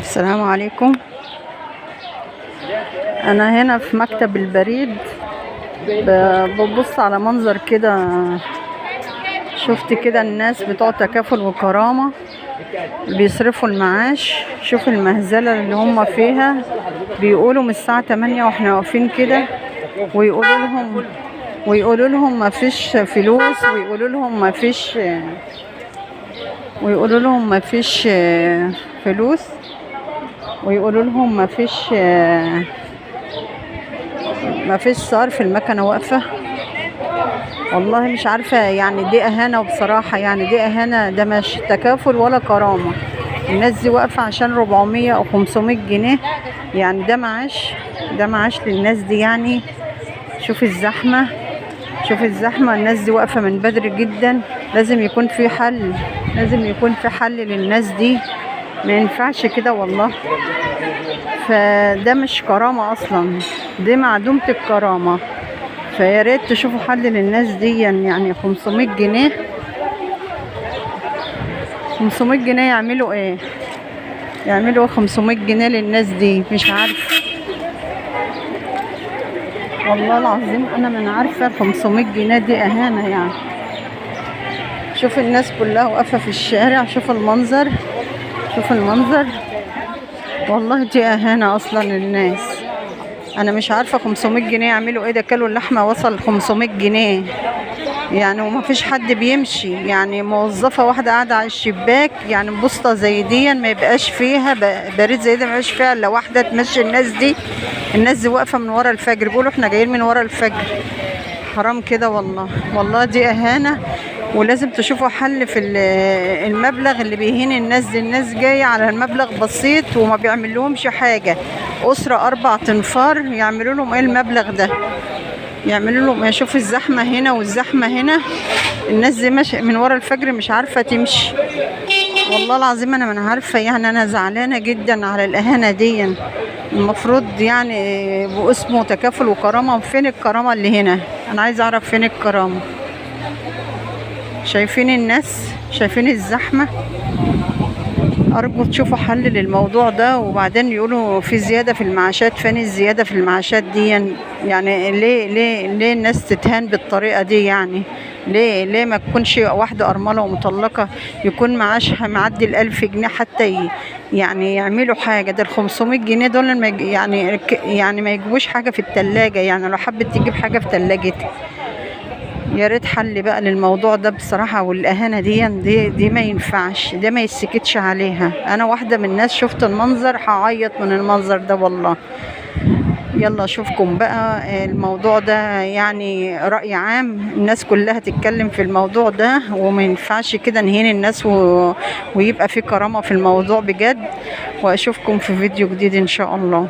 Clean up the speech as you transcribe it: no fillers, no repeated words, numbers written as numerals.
السلام عليكم. انا هنا في مكتب البريد ببص على منظر كده. شفت كده الناس بتوع تكافل وكرامة بيصرفوا المعاش. شوف المهزلة اللي هم فيها. بيقولوا من الساعة 8 واحنا واقفين كده، ويقولوا لهم ما فيش فلوس، ويقولوا لهم ما فيش فلوس، ويقولوا لهم ما فيش صرف، المكنه واقفه. والله مش عارفه، يعني دي اهانه، وبصراحه يعني دي اهانه. ده مش تكافل ولا كرامه. الناس دي واقفه عشان 400 او 500 جنيه، يعني ده معاش للناس دي يعني. شوف الزحمه، الناس دي واقفه من بدري جدا. لازم يكون في حل للناس دي. ما ينفعش كده والله. فده مش كرامة اصلا، دي معدومة الكرامة. فيا ريت تشوفوا حل للناس دي. يعني 500 جنيه، 500 جنيه يعملوا ايه؟ يعملوا 500 جنيه للناس دي؟ مش عارفة والله العظيم. انا من عارفة 500 جنيه دي اهانة يعني. شوف الناس كلها واقفة في الشارع. شوف المنظر، والله دي اهانة اصلا للناس. انا مش عارفة 500 جنيه يعملوا ايه. ده كيلو اللحمة وصل 500 جنيه يعني، وما فيش حد بيمشي. يعني موظفة واحدة قاعدة على الشباك، يعني بوسطة زي دي ما يبقاش فيها، بريد زي ده ما يبقاش فيها الا واحدة تمشي الناس دي. واقفة من ورا الفجر، بيقولوا احنا جايين من ورا الفجر. حرام كده والله دي اهانة. ولازم تشوفوا حل في المبلغ اللي بيهين الناس دي. الناس جاية على المبلغ بسيط وما بيعمل لهمش حاجة. أسرة 4 تنفار يعملوا لهم ايه المبلغ ده؟ يعملوا لهم. شوف الزحمة هنا والزحمة هنا. الناس دي ماشية من ورا الفجر مش عارفة تمشي. والله العظيم انا من عارفة يعني. انا زعلانة جدا على الاهانة دي. المفروض يعني باسمه تكافل وكرامة. فين الكرامة اللي هنا؟ انا عايزة اعرف فين الكرامة. شايفين الناس، شايفين الزحمة. أرجو تشوفوا حل للموضوع ده. وبعدين يقولوا في زيادة في المعاشات. فين الزيادة في المعاشات دي؟ يعني ليه الناس تتهان بالطريقة دي يعني؟ ليه ما تكونش واحدة أرملة ومطلقة يكون معاشها معدي 1000 جنيه حتى يعني يعملوا حاجة؟ ده 500 جنيه دول يعني ما يجيبوش حاجة في التلاجة. يعني لو حبت تجيب حاجة في تلاجتها. يا ريت حل بقى للموضوع ده بصراحة. والإهانة دي ما ينفعش، ده ما يسكتش عليها. أنا واحدة من الناس شفت المنظر هعيط من المنظر ده والله. يلا أشوفكم بقى. الموضوع ده يعني رأي عام، الناس كلها تتكلم في الموضوع ده. وما ينفعش كده نهين الناس ويبقى في كرامة في الموضوع بجد. وأشوفكم في فيديو جديد إن شاء الله.